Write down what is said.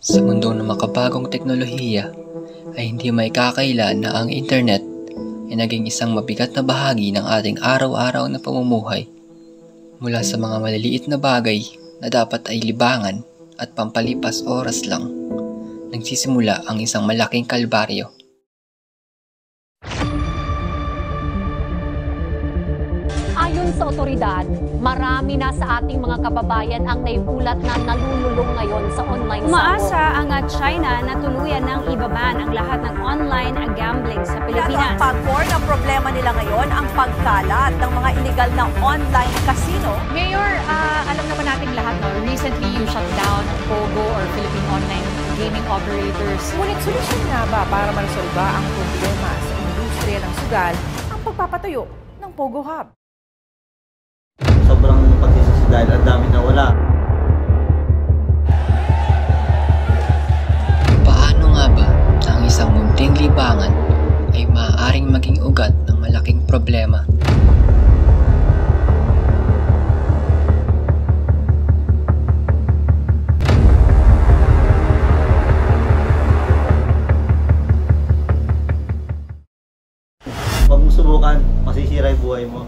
Sa mundo ng makabagong teknolohiya ay hindi may kakaila na ang internet ay naging isang mabigat na bahagi ng ating araw-araw na pamumuhay. Mula sa mga maliliit na bagay na dapat ay libangan at pampalipas oras lang, nagsisimula ang isang malaking kalbaryo. Ayon sa otoridad, marami na sa ating mga kababayan ang naiulat na nalululong ngayon sa online sabong. Umaasa ang China na tuluyan ng ibaban ang lahat ng online gambling sa Pilipinas. Ang pag-core na problema nila ngayon ang pagkalat ng mga illegal na online casino. Mayor, alam naman natin lahat, no? Recently you shut down POGO or Philippine Online Gaming Operators. Ngunit solusyon nga ba para maresolba ang problema sa industriya ng sugal ang pagpapatayo ng POGO Hub? Sobrang pagsisisi dahil ang dami na wala. Paano nga ba na ang isang munting libangan ay maaaring maging ugat ng malaking problema? Huwag mo subukan, masisira yung buhay mo.